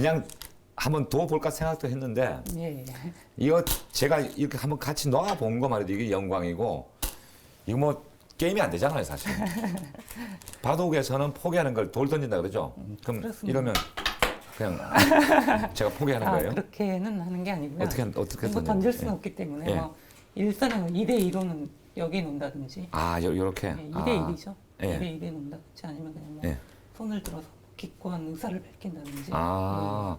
그냥 한번 둬볼까 생각도 했는데 예. 이거 제가 이렇게 한번 같이 놔본 거 말이죠. 이게 영광이고 이거 뭐 게임이 안 되잖아요, 사실. 바둑에서는 포기하는 걸 돌 던진다 그러죠. 그럼 그렇습니다. 이러면 그냥 제가 포기하는 아, 거예요? 그렇게는 하는 게 아니고요. 어떻게 이거 던져요? 던질 수는 없기 때문에 예. 뭐 일선은 2대2로는 여기에 놓는다든지 아, 요렇게. 예, 2대1이죠. 예. 2대2에 놓는다든지 아니면 그냥 뭐 예. 손을 들어서 기권 의사를 밝힌다든지 아,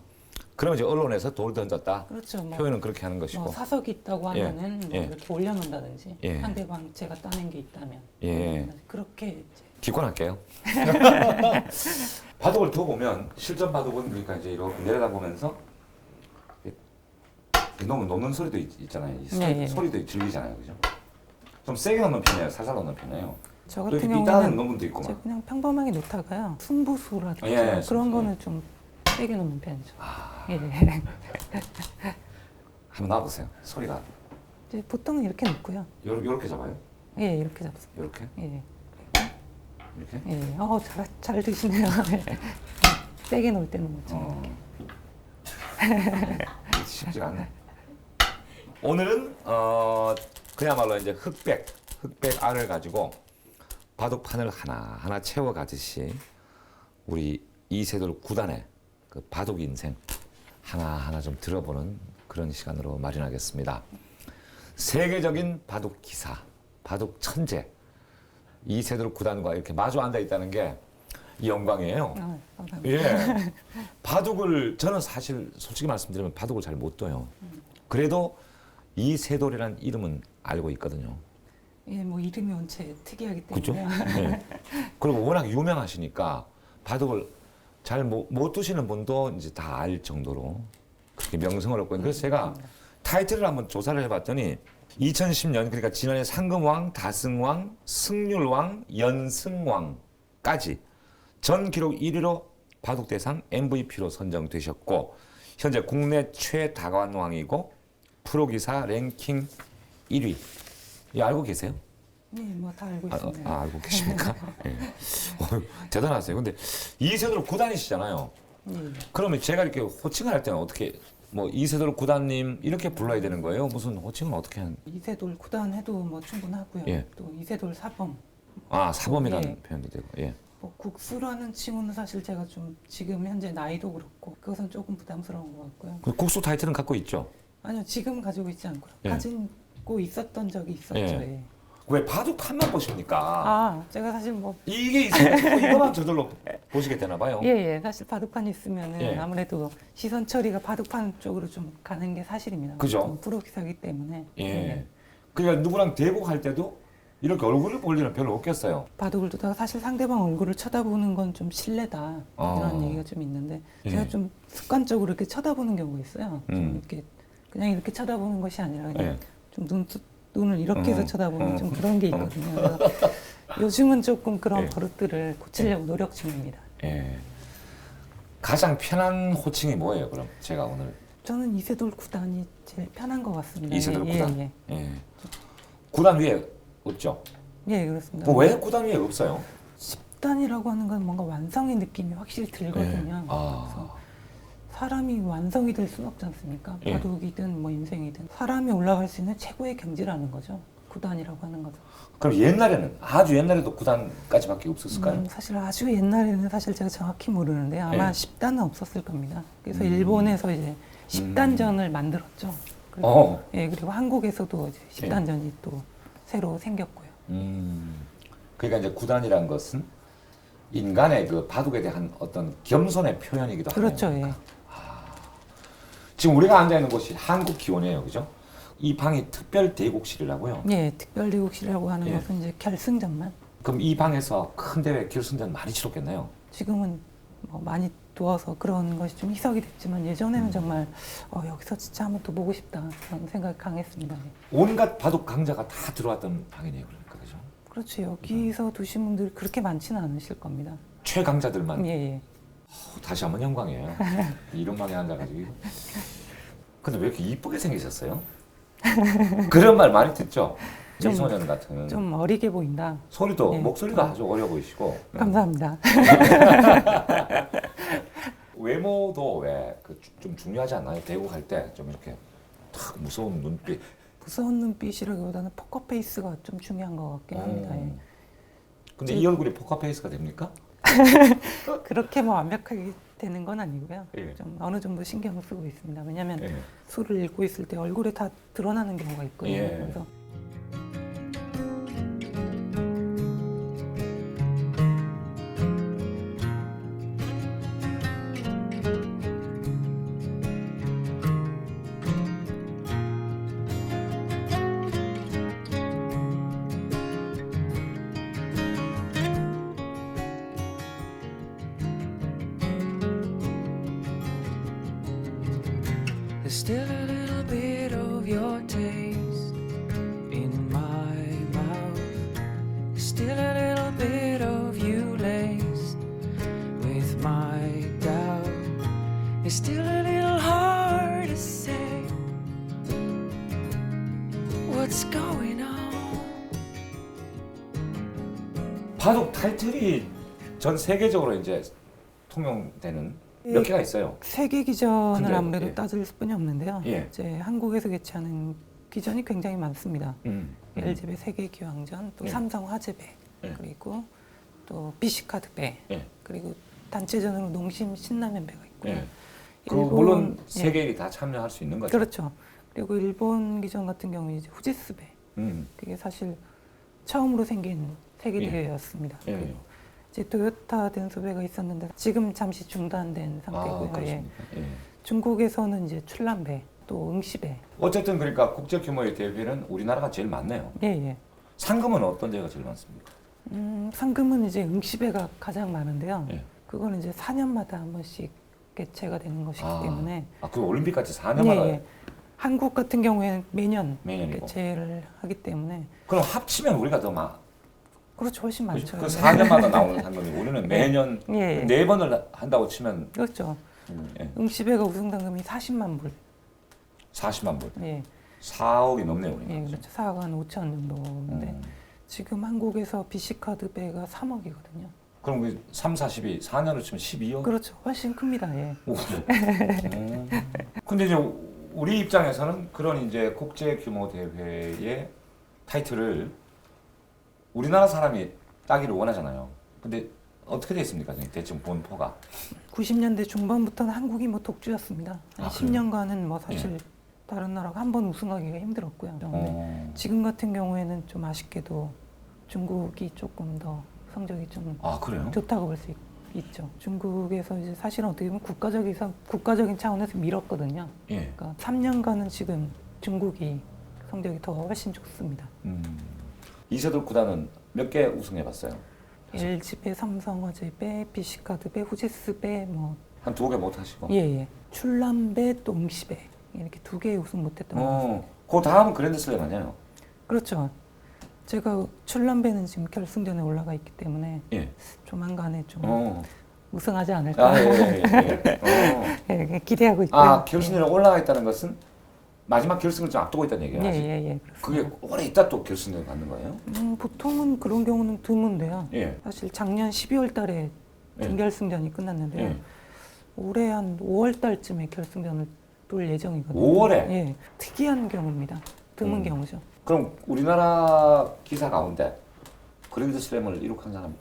그러면 이제 언론에서 돌 던졌다. 그렇죠. 뭐, 표현은 그렇게 하는 것이고. 뭐 사석이 있다고 예. 하면은 뭐 예. 이렇게 올려놓는다든지 예. 상대방 제가 따낸 게 있다면 예. 그렇게 이제 기권할게요. 바둑을 둬보면 실전 바둑은 그러니까 이제 이렇게 내려다보면서 놓는 소리도 있잖아요. 이 네, 소리도 들리잖아요, 그죠? 좀 세게 놓는 편이에요, 살살 놓는 편이에요. 저 또 같은 이렇게 삐딱하게 경우는 놓는 분도 있고 제가 막. 그냥 평범하게 놓다가요 승부수라든지 예, 그런 승부수, 거는 좀 세게 놓는 편이죠. 아, 예. 한번 놔보세요. 소리가 이제 보통은 이렇게 놓고요. 요렇게 잡아요? 예, 이렇게 잡습니다. 요렇게? 예, 이렇게? 예. 잘 드시네요. 세게 놓을 때는 그렇죠. 쉽지가 않네. 오늘은 그야말로 이제 흑백 알을 가지고 바둑판을 하나 채워가듯이 우리 이세돌 구단의 그 바둑 인생 하나 좀 들어보는 그런 시간으로 마련하겠습니다. 세계적인 바둑 기사, 바둑 천재 이세돌 구단과 이렇게 마주 앉아 있다는 게 이 영광이에요. 감사합니다. 예. 바둑을 저는 사실 솔직히 말씀드리면 바둑을 잘 못 둬요. 그래도 이세돌이라는 이름은 알고 있거든요. 예, 뭐 이름이 원체 특이하기 그죠? 때문에 네. 그리고 워낙 유명하시니까 바둑을 잘 못 두시는 분도 이제 다 알 정도로 그렇게 명성을 얻고 있는. 그래서 제가 타이틀을 한번 조사를 해봤더니 2010년 그러니까 지난해 상금왕, 다승왕, 승률왕, 연승왕까지 전 기록 1위로 바둑대상 MVP로 선정되셨고 현재 국내 최다관왕이고 프로기사 랭킹 1위. 이 알고 계세요? 네, 뭐 다 알고 있습니다. 알고 계십니까? 예. 대단하세요. 근데 이세돌 구단이시잖아요. 예. 그러면 제가 이렇게 호칭을 할 때는 어떻게 뭐 이세돌 구단님 이렇게 불러야 되는 거예요? 무슨 호칭은 어떻게 하는? 이세돌 구단 해도 뭐 충분하고요. 예. 또 이세돌 사범, 아, 사범이라는 예. 표현도 되고. 예. 뭐 국수라는 칭호는 사실 제가 좀 지금 현재 나이도 그렇고 그것은 조금 부담스러운 것 같고요. 그 국수 타이틀은 갖고 있죠. 아니요, 지금 가지고 있지 않고요. 예. 가지고 있었던 적이 있었죠. 예. 예. 왜 바둑판만 보십니까? 아, 제가 사실 뭐 이게 있으면 이거만 저절로 보시게 되나 봐요. 예, 사실 바둑판이 있으면은 예. 아무래도 시선 처리가 바둑판 쪽으로 좀 가는 게 사실입니다. 그죠? 좀 프로기사기 때문에. 예. 그러니까 누구랑 대국할 때도 이렇게 얼굴을 볼 일은 별로 없겠어요. 바둑을 두다가 사실 상대방 얼굴을 쳐다보는 건 좀 실례다 이런 얘기가 좀 있는데 제가 예. 좀 습관적으로 이렇게 쳐다보는 경우가 있어요. 좀 이렇게 그냥 이렇게 쳐다보는 것이 아니라 그냥 예. 좀 눈을 이렇게 해서 쳐다보는 좀 그런 게 있거든요. 그래서 요즘은 조금 그런 예. 버릇들을 고치려고 노력 중입니다. 예. 가장 편한 호칭이 뭐예요, 그럼? 제가 오늘 저는 이세돌 구단이 제일 편한 것 같습니다. 이세돌 예, 구단. 예, 예. 구단 위에 없죠? 예, 그렇습니다. 그럼 왜 구단 위에 없어요? 10단이라고 하는 건 뭔가 완성의 느낌이 확실히 들거든요. 예. 아. 그래서 사람이 완성이 될 수는 없지 않습니까? 예. 바둑이든 뭐 인생이든 사람이 올라갈 수 있는 최고의 경지라는 거죠. 구단이라고 하는 것은. 그럼 옛날에는 아주 옛날에도 구단까지밖에 없었을까요? 사실 아주 옛날에는 사실 제가 정확히 모르는데 아마 예. 10단은 없었을 겁니다. 그래서 일본에서 이제 10단전을 만들었죠. 그리고, 어. 예, 그리고 한국에서도 이제 10단전이 또 새로 생겼고요. 그러니까 이제 구단이란 것은 인간의 그 바둑에 대한 어떤 겸손의 표현이기도 하네요. 그렇죠. 예. 지금 우리가 앉아 있는 곳이 한국 기원이에요, 그죠? 이 방이 특별 대국실이라고요. 예, 특별대국이라고 하는 예. 것은 이제 결승전만. 그럼 이 방에서 큰 대회 결승전 많이 치렀겠네요. 지금은 뭐 많이 두어서 그런 것이 좀 희석이 됐지만 예전에는 정말 여기서 진짜 한번 더 보고 싶다 그런 생각이 강했습니다. 예. 온갖 바둑 강자가 다 들어왔던 방이네요, 그러니까 그죠? 그렇죠. 여기서 두신 분들이 그렇게 많지는 않으실 겁니다. 최강자들만. 예. 다시 한번 영광이에요. 이런 방에 앉아가지고. 근데 왜 이렇게 이쁘게 생기셨어요? 그런 말 많이 듣죠? 좀- 미소년 같은. 좀 어리게 보인다. 소리도 예. 목소리도 아주 어려 보이시고. 감사합니다. 외모도 왜 좀 중요하지 않나요? 대구 갈 때 좀 이렇게 탁 무서운 눈빛. 무서운 눈빛이라기보다는 포커페이스가 좀 중요한 것 같긴 합니다. 예. 근데 이 얼굴이 포커페이스가 됩니까? 그렇게 뭐 완벽하게 되는 건 아니고요. 예. 좀 어느 정도 신경을 쓰고 있습니다. 왜냐하면 예. 술을 읽고 있을 때 얼굴에 다 드러나는 경우가 있거든요. 예. 그래서 There's still a little bit of your taste in my mouth. There's still a little bit of you laced with my doubt. It's still a little hard to say what's going on. 바둑 타이틀이 전 세계적으로 이제 통용되는 몇 개가 있어요. 세계 기전을 근데, 아무래도 예. 따질 수뿐이 없는데요. 예. 이제 한국에서 개최하는 기전이 굉장히 많습니다. LG배 세계 기왕전, 또 예. 삼성 화재배, 예. 그리고 또 BC카드배, 예. 그리고 단체전으로 농심 신라면배가 있고요. 예. 그 일본- 물론 예. 세계인이 다 참여할 수 있는 거죠. 그렇죠. 그리고 일본 기전 같은 경우에 이제 후지스배, 음. 그게 사실 처음으로 생긴 세계 예. 대회였습니다. 예. 그리고 이제 토요타 덴소배가 있었는데 지금 잠시 중단된 상태고요. 예. 그렇습니까? 예. 중국에서는 이제 출란배, 또 응시배. 어쨌든 그러니까 국제 규모의 대회는 우리나라가 제일 많네요. 예, 예. 상금은 어떤 데가 제일 많습니까? 상금은 이제 응시배가 가장 많은데요. 예. 그거는 이제 4년마다 한 번씩 개최가 되는 것이기 때문에. 그 올림픽 같이 4년마다 예, 예. 한국 같은 경우에는 매년 매년이고. 개최를 하기 때문에 그럼 합치면 우리가 더 많. 그렇죠, 훨씬 많죠. 그 4년마다 나오는 상금이 우리는 매년 예, 예. 4번을 한다고 치면 그렇죠. 예. 응시배가 우승 당금이 40만 불. 40만 불. 예, 4억이 넘네요, 우리가. 예, 그렇죠. 4억 한 5천 정도인데 음. 지금 한국에서 BC카드배가 3억이거든요. 그럼 그 3, 40이 4년을 치면 12억? 그렇죠, 훨씬 큽니다. 예. 오. 근데 이제 우리 입장에서는 그런 이제 국제 규모 대회의 타이틀을 우리나라 사람이 따기를 원하잖아요. 근데 어떻게 돼 있습니까? 대충 본포가. 90년대 중반부터는 한국이 뭐 독주였습니다. 아, 10년간은 뭐 사실 다른 나라가 한 번 우승하기가 힘들었고요. 근데 지금 같은 경우에는 좀 아쉽게도 중국이 조금 더 성적이 좀 아, 그래요? 좋다고 볼 수 있죠. 중국에서 이제 사실은 어떻게 보면 국가적인 차원에서 밀었거든요. 예. 그러니까 3년간은 지금 중국이 성적이 더 훨씬 좋습니다. 이세돌 구단은 몇 개 우승해봤어요? LG배, 삼성화재배, BC카드배, 후지스배 뭐 한 2개 못 하시고. 예예. 출란배 또 응시배 이렇게 2개 우승 못했던 것 같습니다. 그 다음은 그랜드슬램 아니에요? 그렇죠. 제가 출란배는 지금 결승전에 올라가 있기 때문에 예. 조만간에 좀 어. 우승하지 않을까 아, 예, 예. 예, 기대하고 있고요. 아, 결승전에 올라가 있다는 것은 마지막 결승을 좀 앞두고 있다는 얘기예요. 아직? 예예예. 그게 오래 있다 또 결승전에 가는 거예요? 보통은 그런 경우는 드문데요. 예. 사실 작년 12월 달에 예. 준결승전이 끝났는데요. 예. 올해 한 5월 달쯤에 결승전을 볼 예정이거든요. 5월에? 예. 특이한 경우입니다. 드문 경우죠. 그럼 우리나라 기사 가운데 그랜드슬램을 이룩한 사람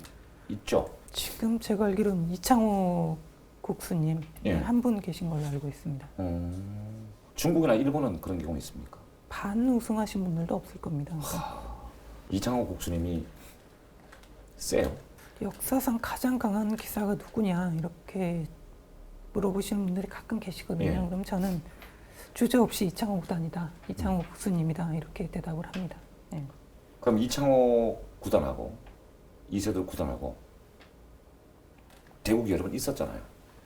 있죠? 지금 제가 알기로는 이창호 국수님 예. 한 분 계신 걸로 알고 있습니다. 중국이나 일본은 그런 경우 있습니까? 반 우승하신 분들도 없을 겁니다. 그러니까 이창호 국수님이 세요. 역사상 가장 강한 기사가 누구냐 이렇게 물어보시는 분들이 가끔 계시거든요. 예. 그럼 저는 주저없이 이창호 구단이다, 이창호 국수님이다 이렇게 대답을 합니다. 예. 그럼 이창호 구단하고 이세돌 구단하고 대국이 여러 번 있었잖아요.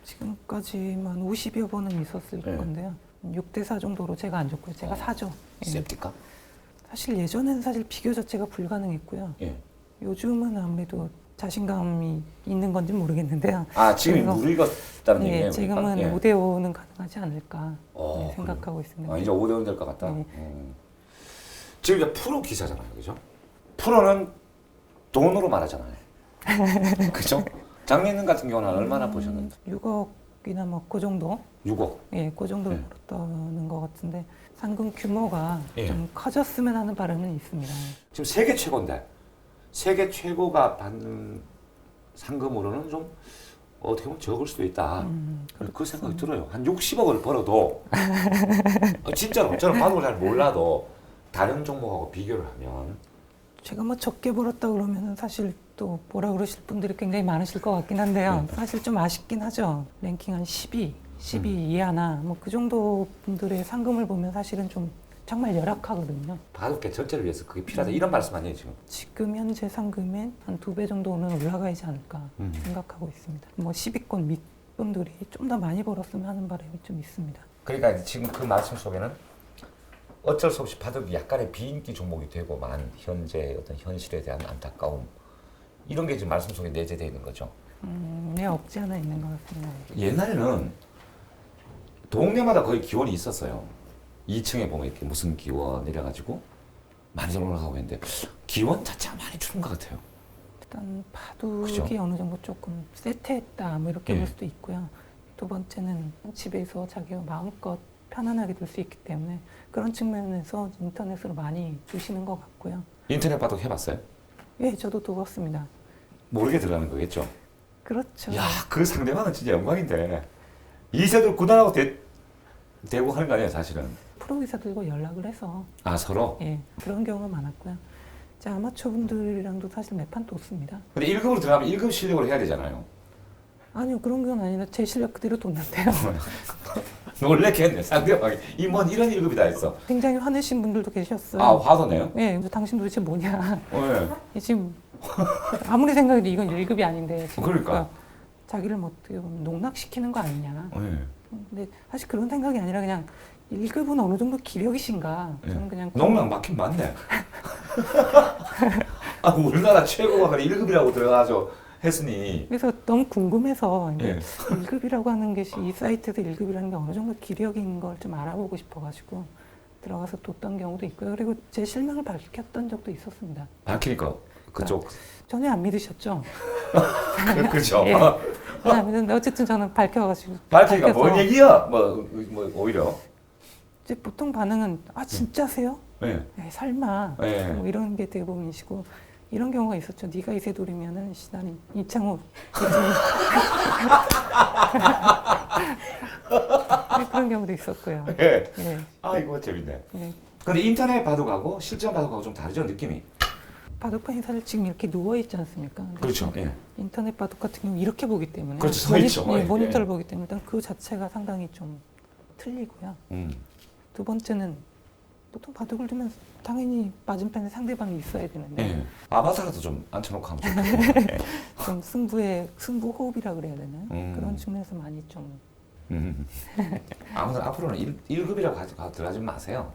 지금까지만 50여 번은 있었을 예. 건데요. 6대4 정도로 제가 안 줬고요. 제가 4죠. 예. 셉니까? 사실 예전에는 사실 비교 자체가 불가능했고요. 예. 요즘은 아무래도 자신감이 있는 건지 모르겠는데요. 아, 지금 그래서- 무르익었다는 예, 얘기예요? 지금은 그러니까? 5대5는 가능하지 않을까 어, 네, 생각하고 있습니다. 아, 이제 5대5 될 것 같다. 네. 지금 이제 프로 기사잖아요, 그죠? 프로는 돈으로 말하잖아요. 그죠? 장례인 같은 경우는 얼마나 보셨는데? 6억 6억이나 뭐 그 정도, 6억. 예, 그 정도로 예. 벌었다는 것 같은데 상금 규모가 예. 좀 커졌으면 하는 바람은 있습니다. 지금 세계 최고인데 세계 최고가 받는 상금으로는 좀 어떻게 보면 적을 수도 있다. 그 생각이 들어요. 한 60억을 벌어도 진짜로 저는 바둑을 잘 몰라도 다른 종목하고 비교를 하면 제가 뭐 적게 벌었다 그러면 사실 또 뭐라 그러실 분들이 굉장히 많으실 것 같긴 한데요. 사실 좀 아쉽긴 하죠. 랭킹 한 12 이하나 뭐 그 정도 분들의 상금을 보면 사실은 좀 정말 열악하거든요. 바둑계 전체를 위해서 그게 필요하다 이런 말씀 아니에요 지금? 지금 현재 상금의 한 2배 정도는 올라가지 않을까 생각하고 있습니다. 뭐 10위권 밑분들이 좀 더 많이 벌었으면 하는 바람이 좀 있습니다. 그러니까 지금 그 말씀 속에는 어쩔 수 없이 바둑이 약간의 비인기 종목이 되고만 현재 어떤 현실에 대한 안타까움 이런 게 지금 말씀 속에 내재되어 있는 거죠. 네, 없지 않아 있는 것 같습니다. 옛날에는 동네마다 거의 기원이 있었어요. 2층에 보면 이렇게 무슨 기원 이래가지고 많이 올라가고 있는데 기원 자체가 많이 줄은 것 같아요. 일단 바둑이 그죠? 어느 정도 조금 세트했다 뭐 이렇게 예. 볼 수도 있고요. 두 번째는 집에서 자기가 마음껏 편안하게 둘 수 있기 때문에 그런 측면에서 인터넷으로 많이 주시는 것 같고요. 인터넷 바둑 해봤어요? 예, 저도 두었습니다. 모르게 들어가는 거겠죠? 그렇죠. 야, 그 상대방은 진짜 영광인데 이세돌 구단하고 대고 하는 거 아니에요 사실은? 프로기사들과 연락을 해서 아 서로? 예, 그런 경우가 많았고요. 자, 아마추어 분들이랑도 사실 매판 뒀습니다. 근데 1급으로 들어가면 1급 실력으로 해야 되잖아요. 아니요, 그런 건 아니라 제 실력 그대로 뒀는데요. 놀래겠네 상대방이 이뭔 이런 1급이다 했어. 굉장히 화내신 분들도 계셨어요. 아 화도네요? 예, 그래서 당신 도대체 뭐냐. 네. 지금 아무리 생각해도 이건 1급이 아닌데 지금 그러니까. 자기를 뭐 어떻게 보면 농락시키는 거 아니냐. 네. 근데 사실 그런 생각이 아니라 그냥 1급은 어느 정도 기력이신가. 저는 그냥 농락 막힌 맞네. 아, 우리나라 최고가 그래 1급이라고 들어가서 했으니. 그래서 너무 궁금해서 예. 1급이라고 하는 것이 이 사이트에서 1급이라는 게 어느 정도 기력인 걸 좀 알아보고 싶어가지고 들어가서 뒀던 경우도 있고요. 그리고 제 실명을 밝혔던 적도 있었습니다. 밝히니까 그쪽 전혀 안 믿으셨죠? 그죠. 예. 전혀 안 믿는데 어쨌든 저는 밝혀가지고 밝히니까 밝혀서 뭔 얘기야? 뭐 오히려. 이제 보통 반응은 아 진짜세요? 네. 네, 설마 네. 뭐 이런 게 대부분이시고 이런 경우가 있었죠. 네가 이세돌이면은 나는 이창호 그런 경우도 있었고요. 예. 예. 아 이거 재밌네. 예. 근데 인터넷 바둑하고 실전 바둑하고 좀 다르죠 느낌이. 바둑판이 사실 지금 이렇게 누워 있지 않습니까? 근데 그렇죠. 예. 인터넷 바둑 같은 경우 이렇게 보기 때문에 그렇죠, 서 있죠. 예, 예. 모니터를 보기 때문에 일단 그 자체가 상당히 좀 틀리고요. 두 번째는 보통 바둑을 두면 당연히 맞은편에 상대방이 있어야 되는데 예. 아바타라도 좀 앉혀놓고 하면 좋겠네요. 좀 승부 호흡이라 그래야 되나요? 그런 측면에서 많이 좀 아무튼 앞으로는 1급이라고 들어가지 마세요.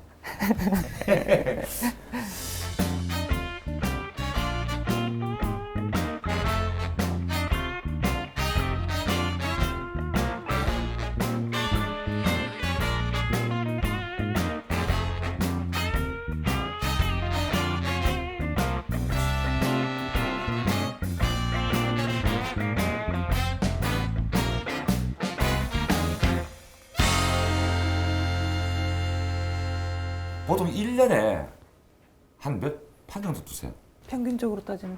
보통 1년에 한 몇 판 정도 두세요? 평균적으로 따지면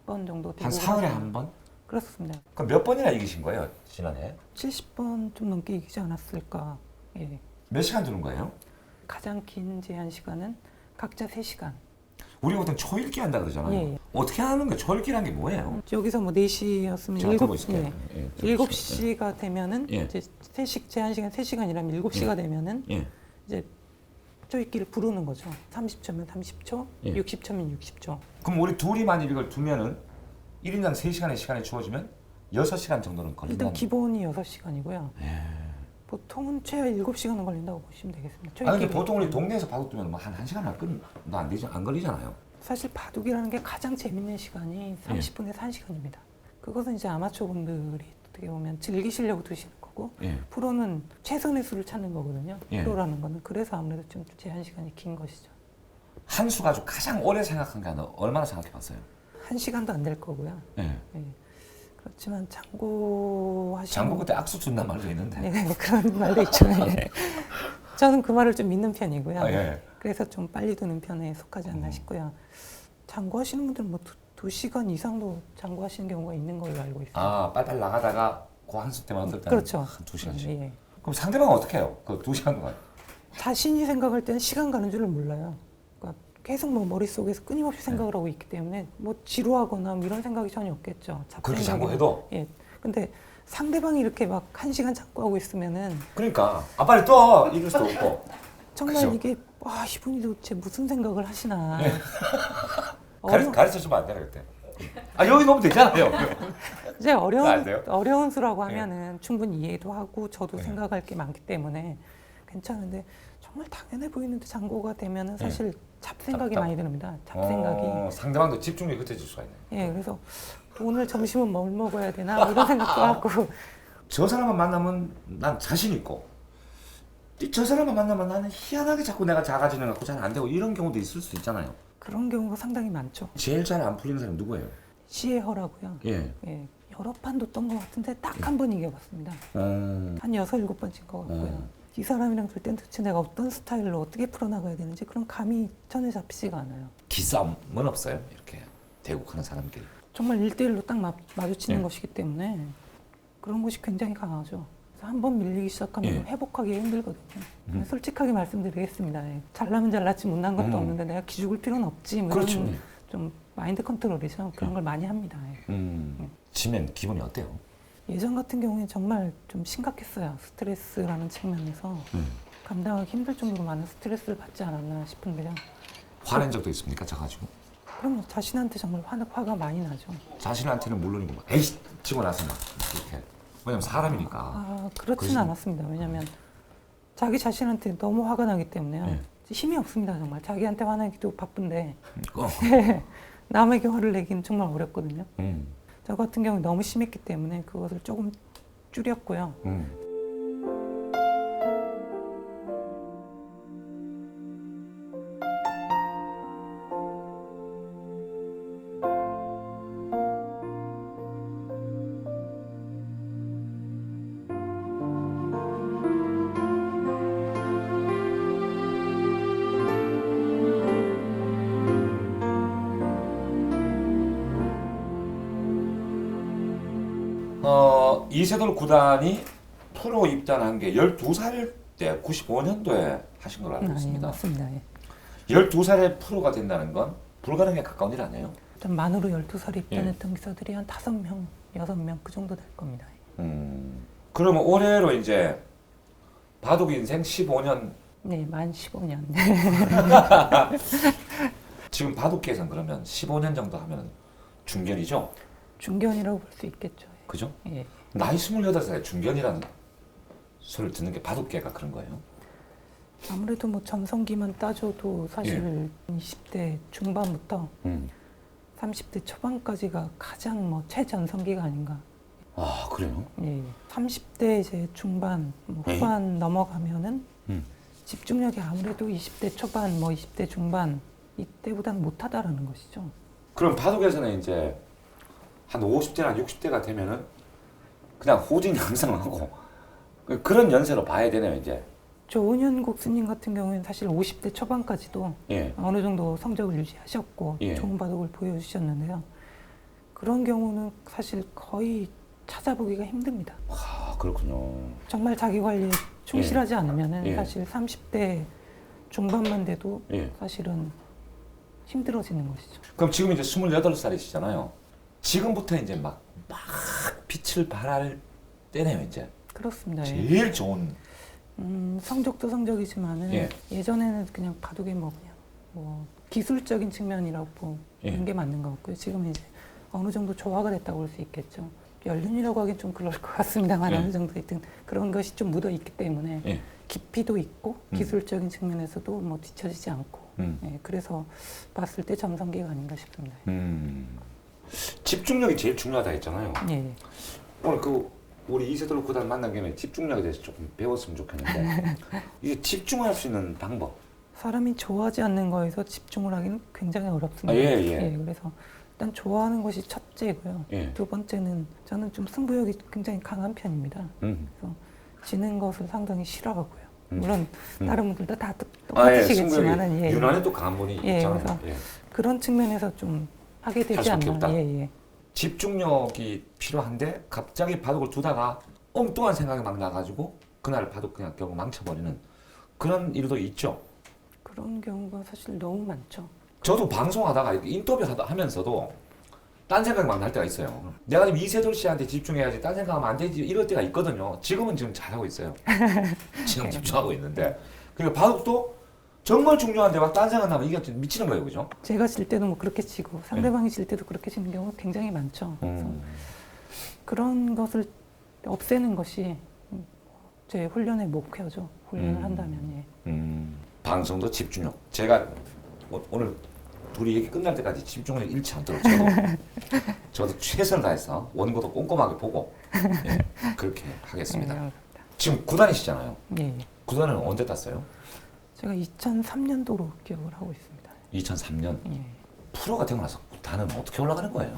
100번 정도 되고 한 사흘에 한 번? 그렇습니다. 그럼 몇 번이나 이기신 거예요 지난해? 70번 좀 넘게 이기지 않았을까. 예. 몇 시간 두는 거예요? 가장 긴 제한 시간은 각자 3시간. 우리 보통 초읽기 한다 그러잖아요. 예, 예. 어떻게 하는 거예요? 초읽기란 게 뭐예요? 여기서 뭐 4시였으면 제가 들고 있을게요. 예, 7시가 되면은 예. 이제 제한 시간 3시간이라면 7시가 되면은 예. 이제 쪼익기를 부르는 거죠. 30초면 30초, 예. 60초면 60초. 그럼 우리 둘이 만약 이걸 두면은 1인당 3시간의 시간이 주어지면 6시간 정도는 걸린다는 일단 기본이 6시간이고요. 예. 보통은 최하 7시간은 걸린다고 보시면 되겠습니다. 아니 근데 쪼익기 보통 우리 동네에서 바둑 두면 뭐 한 1시간 안 걸리잖아요. 사실 바둑이라는 게 가장 재밌는 시간이 30분에서 1시간입니다. 그것은 이제 아마추어 분들이 어떻게 보면 즐기시려고 두시는 거고 예. 프로는 최선의 수를 찾는 거거든요. 예. 프로라는 거는. 그래서 아무래도 좀 제한 시간이 긴 것이죠. 한 수 가지고 가장 오래 생각한 게 얼마나 생각해 봤어요? 1시간도 안 될 거고요. 예. 예. 그렇지만 장고하시는 장고 그때 악수 준단 말도 있는데. 네, 그런 말도 있죠. 네. 저는 그 말을 좀 믿는 편이고요. 아, 예. 그래서 좀 빨리 두는 편에 속하지 않나 싶고요. 장고하시는 분들은 뭐 2시간 이상도 장고하시는 경우가 있는 걸로 알고 있어요. 아, 빨빨 나가다가 그 한수 때만 어떨 때는 그렇죠. 한 2시간씩. 예. 그럼 상대방은 어떻게 해요? 그 2시간 동안. 자신이 생각할 때는 시간 가는 줄을 몰라요. 그러니까 계속 뭐 머릿속에서 끊임없이 생각을 하고 있기 때문에 뭐 지루하거나 뭐 이런 생각이 전혀 없겠죠. 그렇게 잡생각이나. 장고해도? 예. 근데 상대방이 이렇게 막 1시간 장고하고 있으면은 그러니까 아 빨리 떠 이럴 수도 없고. 정말 그죠? 이게 이분이 도대체 무슨 생각을 하시나. 예. 어려- 가르쳐 주면 안 되나 그때? 아 여기 놓으면 되잖아요. 이제 안 돼요? 어려운 수라고 예. 하면은 충분히 이해도 하고 저도 예. 생각할 게 많기 때문에 괜찮은데 정말 당연해 보이는데 장고가 되면은 사실 잡생각이 답답. 많이 듭니다. 잡생각이. 상대방도 집중력이 흩어질 수가 있네. 예, 그래서 오늘 점심은 뭘 먹어야 되나 이런 생각도 하고. 저 사람만 만나면 난 자신 있고 저 사람만 만나면 나는 희한하게 자꾸 내가 작아지는 것 같고 잘 안 되고 이런 경우도 있을 수 있잖아요. 그런 경우가 상당히 많죠. 제일 잘 안 풀리는 사람 누구예요? 시에허라고요. 예. 예, 여러 판도 떤 것 같은데 딱 한 번 이겨봤습니다. 한 6, 7번 진 것 같고요. 이 사람이랑 될 땐 도대체 내가 어떤 스타일로 어떻게 풀어나가야 되는지 그런 감이 전혀 잡히지가 않아요. 기싸움은 없어요? 이렇게 대국하는 사람끼리. 정말 1대1로 딱 마주치는 예. 것이기 때문에 그런 것이 굉장히 강하죠. 한 번 밀리기 시작하면 예. 회복하기 힘들거든요. 솔직하게 말씀드리겠습니다. 예. 잘나면 잘났지 못난 것도 없는데 내가 기죽을 필요는 없지. 뭐 그렇죠. 이런 좀 마인드 컨트롤이죠. 그런 걸 많이 합니다. 예. 지면 기분이 어때요? 예전 같은 경우에 정말 좀 심각했어요. 스트레스라는 측면에서 감당하기 힘들 정도로 많은 스트레스를 받지 않았나 싶은데요. 화낸 적도 있습니까? 져가지고 그럼 자신한테 정말 화가 많이 나죠. 자신한테는 물론이고 막 에이 치고 나서 막 이렇게 왜냐면 사람이니까. 그렇지는 그러시나? 않았습니다. 왜냐하면 자기 자신한테 너무 화가 나기 때문에요. 네. 힘이 없습니다. 정말 자기한테 화내기도 바쁜데 어. 남에게 화를 내기는 정말 어렵거든요. 음. 저 같은 경우는 너무 심했기 때문에 그것을 조금 줄였고요. 이세돌 구단이 프로 입단한 게 12살 때 95년도에 하신 걸로 알고 있습니다. 맞습니다. 예. 12살에 프로가 된다는 건 불가능에 가까운 일 아니에요? 일단 만으로 12살에 입단했던 기사들이 한 5명, 6명 그 정도 될 겁니다. 그러면 올해로 이제 바둑 인생 15년. 네, 만 15년. 지금 바둑계에서는 그러면 15년 정도 하면 중견이죠? 중견이라고 볼 수 있겠죠. 그죠? 예. 나이 28살에 중견이라는 소리를 듣는 게 바둑계가 그런 거예요? 아무래도 뭐 전성기만 따져도 사실 20대 중반부터 30대 초반까지가 가장 뭐 최전성기가 아닌가. 아 그래요? 예. 30대 이제 중반, 뭐 후반 넘어가면은 집중력이 아무래도 20대 초반, 뭐 20대 중반 이때보다는 못하다라는 것이죠. 그럼 바둑에서는 이제 한 50대나 60대가 되면은 그냥 후진 양상하고 그런 연세로 봐야 되네요 이제. 조은현 스님 같은 경우에는 사실 50대 초반까지도 예. 어느 정도 성적을 유지하셨고 예. 좋은 바둑을 보여주셨는데요. 그런 경우는 사실 거의 찾아보기가 힘듭니다. 아 그렇군요. 정말 자기 관리에 충실하지 않으면은 예. 사실 30대 중반만 돼도 예. 사실은 힘들어지는 것이죠. 그럼 지금 이제 28살이시잖아요. 지금부터 이제 막 빛을 발할 때네요 이제. 그렇습니다. 예. 제일 좋은. 성적도 성적이지만은 예. 예전에는 그냥 바둑의 뭐 그냥 뭐 기술적인 측면이라고 보는 예. 게 맞는 것 같고요. 지금 이제 어느 정도 조화가 됐다고 볼 수 있겠죠. 연륜이라고 하긴 좀 그럴 것 같습니다만 예. 어느 정도 하여튼 그런 것이 좀 묻어 있기 때문에 예. 깊이도 있고 기술적인 측면에서도 뭐 뒤처지지 않고 예, 그래서 봤을 때 전성기가 아닌가 싶습니다. 집중력이 제일 중요하다 했잖아요. 예. 오늘 우리 이세돌 구단 만난 김에 집중력에 대해서 조금 배웠으면 좋겠는데 이게 집중할 수 있는 방법. 사람이 좋아하지 않는 거에서 집중을 하기는 굉장히 어렵습니다. 아, 예, 예. 그래서 일단 좋아하는 것이 첫째고요. 예. 두 번째는 저는 좀 승부욕이 굉장히 강한 편입니다. 그래서 지는 것을 상당히 싫어하고요. 물론 다른 분들도 다 똑같으시겠지만은 예. 유난히 또 강한 분이 예, 있잖아요. 그래서 예. 그런 측면에서 좀 하게 할 되지 수밖에 않나. 없다. 예, 예. 집중력이 필요한데 갑자기 바둑을 두다가 엉뚱한 생각이 막 나가지고 그날 바둑 그냥 결국 망쳐버리는 그런 일도 있죠. 그런 경우가 사실 너무 많죠. 저도 방송하다가 이렇게 인터뷰 하면서도 딴 생각이 막 날 때가 있어요. 내가 지금 이세돌 씨한테 집중해야지 딴 생각하면 안 되지 이럴 때가 있거든요. 지금은 지금 잘하고 있어요. 지금 집중하고 있는데 그리고 바둑도 정말 중요한데 막 딴 생각 나면 이게 미치는 거예요, 그죠? 제가 질 때도 뭐 그렇게 치고 상대방이 질 때도 그렇게 치는 경우가 굉장히 많죠. 그래서 그런 것을 없애는 것이 제 훈련의 목표죠. 훈련을 한다면 예. 방송도 집중력. 제가 오늘 둘이 얘기 끝날 때까지 집중력 잃지 않도록 저도 최선을 다해서 원고도 꼼꼼하게 보고 예, 그렇게 하겠습니다. 예, 지금 구단이시잖아요. 예, 예. 구단은 언제 땄어요? 제가 2003년도로 기억을 하고 있습니다. 2003년. 예. 프로가 되고 나서 단은 어떻게 올라가는 거예요?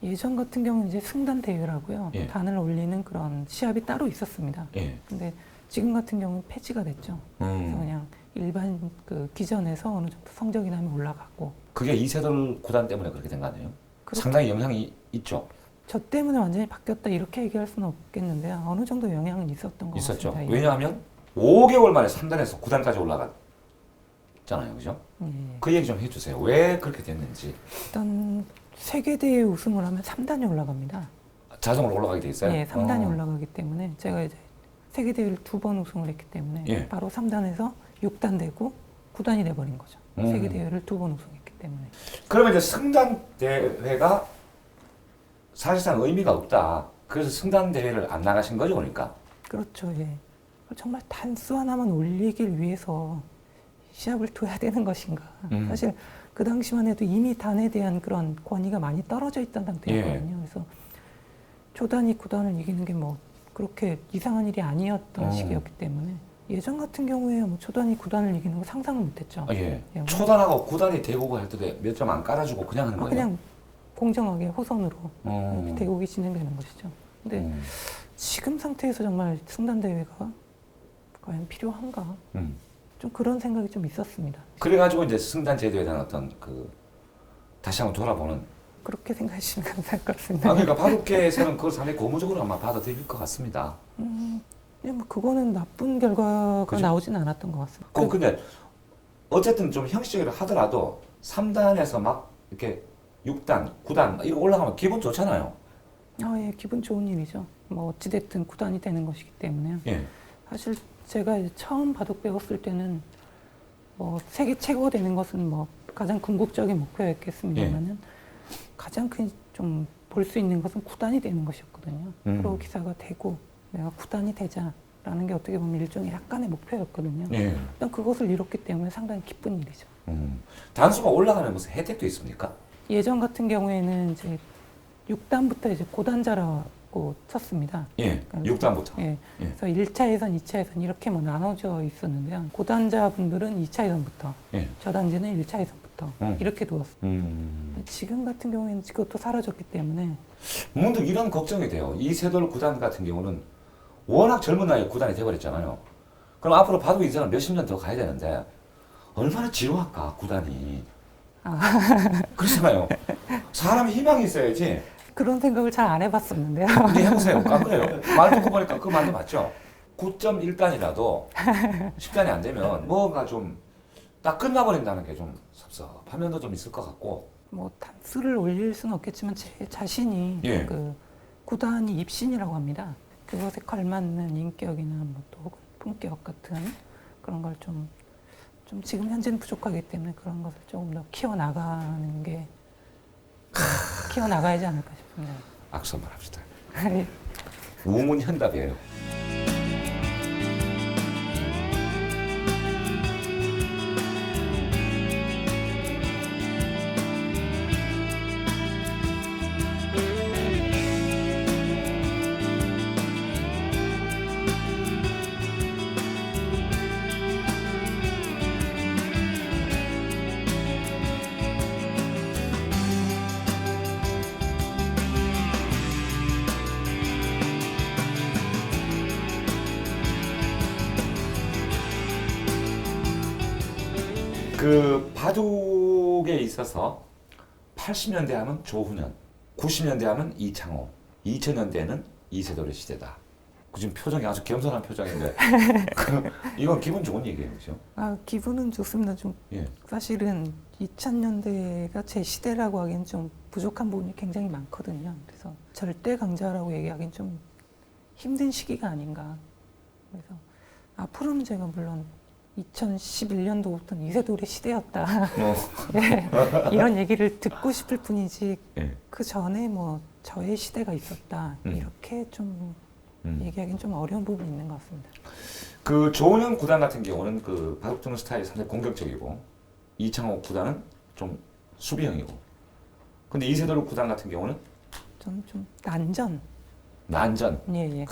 예전 같은 경우는 이제 승단 대회라고요. 예. 단을 올리는 그런 시합이 따로 있었습니다. 예. 근데 지금 같은 경우는 폐지가 됐죠. 그래서 그냥 일반 그 기전에서 어느 정도 성적이 나면 올라가고. 그게 이세돌 구단 때문에 그렇게 된 거 아니에요? 그렇- 상당히 영향이 있죠. 저 때문에 완전히 바뀌었다 이렇게 얘기할 수는 없겠는데요. 어느 정도 영향은 있었던 것 있었죠. 같습니다. 예. 왜냐하면 5개월 만에 3단에서 9단까지 올라갔잖아요, 그죠? 예. 그 얘기 좀 해주세요. 왜 그렇게 됐는지. 일단 세계대회 우승을 하면 3단이 올라갑니다. 자동으로 올라가게 돼 있어요? 예, 3단이 올라가기 때문에 제가 이제 세계대회를 2번 우승을 했기 때문에 예. 바로 3단에서 6단 되고 9단이 돼버린 거죠. 세계대회를 2번 우승했기 때문에. 그러면 이제 승단 대회가 사실상 의미가 없다. 그래서 승단 대회를 안 나가신 거죠, 그러니까? 그렇죠. 예. 정말 단수 하나만 올리길 위해서 시합을 둬야 되는 것인가. 사실 그 당시만 해도 이미 단에 대한 그런 권위가 많이 떨어져 있던 상태였거든요. 그래서 초단이 9단을 이기는 게 뭐 그렇게 이상한 일이 아니었던 시기였기 때문에 예전 같은 경우에 뭐 초단이 9단을 이기는 거 상상을 못했죠. 아, 예. 예, 초단하고 9단이 대고가 할 때 몇 점 안 깔아주고 그냥 하는 거예요? 그냥 공정하게 호선으로 이렇게 대국이 진행되는 것이죠. 근데 지금 상태에서 정말 승단 대회가 과연 필요한가? 좀 그런 생각이 좀 있었습니다. 그래가지고 이제 승단 제도에 대한 어떤 다시 한번 돌아보는. 그렇게 생각하시면 감사할 것 같습니다. 아, 그러니까 바둑계에서는 그걸 상당히 고무적으로 아마 받아들일 것 같습니다. 뭐 그거는 나쁜 결과가 그죠? 나오진 않았던 것 같습니다. 근데 어쨌든 좀 형식적으로 하더라도 3단에서 막 이렇게 6단, 9단 이거 올라가면 기분 좋잖아요. 예, 기분 좋은 일이죠. 뭐 어찌됐든 9단이 되는 것이기 때문에. 예. 사실 제가 이제 처음 바둑 배웠을 때는 뭐 세계 최고가 되는 것은 뭐 가장 궁극적인 목표였겠습니다만은 가장 큰 좀 볼 수 있는 것은 9단이 되는 것이었거든요. 프로 기사가 되고 내가 9단이 되자라는 게 어떻게 보면 일종의 약간의 목표였거든요. 예. 일단 그것을 이뤘기 때문에 상당히 기쁜 일이죠. 단수가 올라가면 무슨 혜택도 있습니까? 예전 같은 경우에는 이제 6단부터 이제 고단자라고 쳤습니다. 예. 그러니까 6단부터. 예. 그래서 1차 예선, 2차 예선 이렇게 뭐 나눠져 있었는데요. 고단자분들은 2차 예선부터, 예. 저단지는 1차 예선부터 이렇게 두었어요. 지금 같은 경우에는 그것도 사라졌기 때문에 문득 이런 걱정이 돼요. 이세돌 9단 같은 경우는 워낙 젊은 나이에 9단이 돼버렸잖아요. 그럼 앞으로 바둑 인생은 몇십 년 더 가야 되는데 얼마나 지루할까 9단이. 그렇잖아요. 사람이 희망이 있어야지. 그런 생각을 잘 안 해봤었는데요. 근데 해보세요. 아, 그래요. 말 듣고 보니까 그 말도 맞죠. 9.1단이라도 10단이 안 되면 뭐가 좀 딱 끝나버린다는 게 좀 섭섭한 면도 좀 있을 것 같고. 뭐 단수를 올릴 수는 없겠지만 제 자신이 예. 그 9단이 입신이라고 합니다. 그것에 걸맞는 인격이나 뭐 또 혹은 품격 같은 그런 걸 좀 지금 현재는 부족하기 때문에 그런 것을 조금 더 키워나가는 게 키워나가야지 않을까 싶습니다. 악수 한번 합시다. 예. 우문현답이에요. 그 바둑에 있어서 80년대 하면 조훈현, 90년대 하면 이창호, 2000년대는 이세돌의 시대다. 그 지금 표정이 아주 겸손한 표정인데 이건 기분 좋은 얘기예요, 그렇죠? 아, 기분은 좋습니다. 좀 예. 사실은 2000년대가 제 시대라고 하기엔 좀 부족한 부분이 굉장히 많거든요. 그래서 절대 강자라고 얘기하기엔 좀 힘든 시기가 아닌가. 그래서 앞으로는 제가 물론 2011년도부터는 이세돌의 시대였다. 예, 이런 얘기를 듣고 싶을 뿐이지 예. 그 전에 뭐 저의 시대가 있었다. 이렇게 좀 얘기하기는 좀 어려운 부분이 있는 것 같습니다. 그 조훈현 구단 같은 경우는 그 바둑 두는 스타일이 상당히 공격적이고 이창호 구단은 좀 수비형이고 근데 이세돌 구단 같은 경우는 저는 좀 난전, 난전. 예.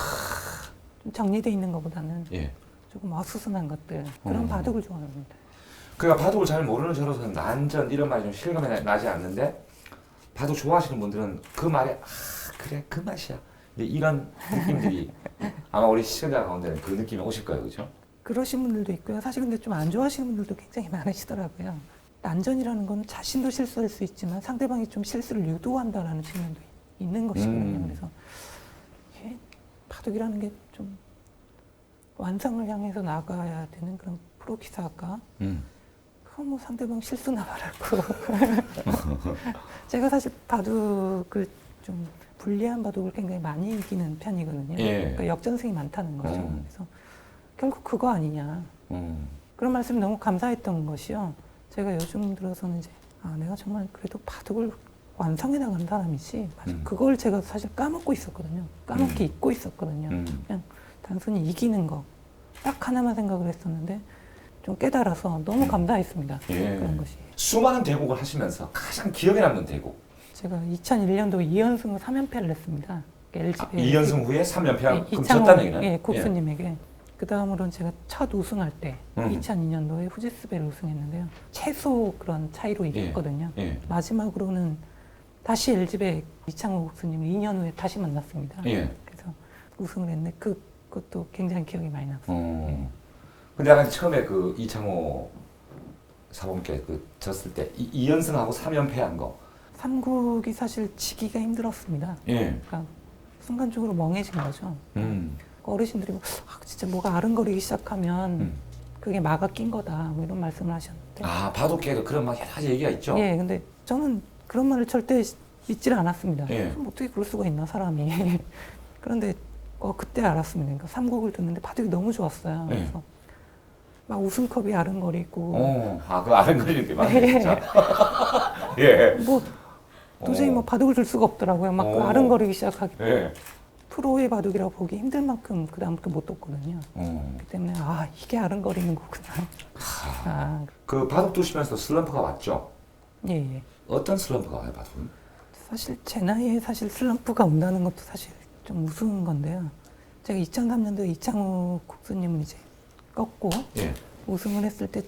좀 정리되어 있는 것보다는 예. 조금 어수선한 것들 그런 바둑을 좋아합니다. 그러니까 바둑을 잘 모르는 저로서는 난전 이런 말이 좀 실감이 나지 않는데 바둑 좋아하시는 분들은 그 말에 아 그래 그 맛이야 이런 느낌들이 아마 우리 시청자 가운데는 그 느낌이 오실 거예요, 그렇죠? 그러신 분들도 있고요. 사실 근데 좀 안 좋아하시는 분들도 굉장히 많으시더라고요. 난전이라는 건 자신도 실수할 수 있지만 상대방이 좀 실수를 유도한다라는 측면도 있는 것이거든요. 그래서 이게 바둑이라는 게 좀 완성을 향해서 나가야 되는 그런 프로 기사가 그건 뭐 상대방 실수나 말하고 제가 사실 바둑을 좀 불리한 바둑을 굉장히 많이 이기는 편이거든요. 예. 그러니까 역전승이 많다는 거죠. 그래서 결국 그거 아니냐. 그런 말씀 너무 감사했던 것이요. 제가 요즘 들어서는 이제 아 내가 정말 그래도 바둑을 완성해 나간 사람이지. 맞아. 그걸 제가 사실 까먹고 있었거든요. 까먹게 잊고 있었거든요. 그냥 단순히 이기는 거 딱 하나만 생각을 했었는데 좀 깨달아서 너무 감사했습니다. 예. 그런 것이. 수많은 대국을 하시면서 가장 기억에 남는 대국. 제가 2001년도 2연승으로 3연패를 했습니다. LG배 2연승 후에 3연패 그럼 이창호 졌다는 얘기는? 예, 국수님에게. 그 다음으로는 제가 첫 우승할 때 2002년도에 후지스배를 우승했는데요. 최소 그런 차이로 이겼거든요. 예. 마지막으로는 다시 LG배 이창호 국수님을 2년 후에 다시 만났습니다. 예. 그래서 우승을 했는데 그것도 굉장히 기억이 많이 났어요. 근데 아까 처음에 그 이창호 사범께 그 졌을 때 2연승하고 3연패한 거. 삼국이 사실 지기가 힘들었습니다. 예. 그러니까 순간적으로 멍해진 거죠. 어르신들이 뭐, 아, 진짜 뭐가 아른거리기 시작하면 그게 마가 낀 거다 뭐 이런 말씀을 하셨는데 아 바둑계에도 그런 막 여러 가지 얘기가 있죠. 예, 근데 저는 그런 말을 절대 믿지를 않았습니다. 예. 그럼 어떻게 그럴 수가 있나 사람이. 그런데 그때 알았습니다. 그러니까 삼국을 듣는데 바둑이 너무 좋았어요. 예. 그래서 막 웃음컵이 아른거리고 그 아른거리는 게 맞네 진짜. 예. 뭐 도저히 뭐 바둑을 들 수가 없더라고요. 막 아른거리기 시작하기. 예. 프로의 바둑이라고 보기 힘들 만큼 그 다음부터 못 뒀거든요. 그렇기 때문에 아 이게 아른거리는 거구나. 그 바둑 두시면서 슬럼프가 왔죠. 예. 어떤 슬럼프가 와요, 바둑? 사실 제 나이에 사실 슬럼프가 온다는 것도 사실 좀 우스운 건데요. 제가 2003년도에 이창호 국수님을 이제 꺾고 예. 우승을 했을 때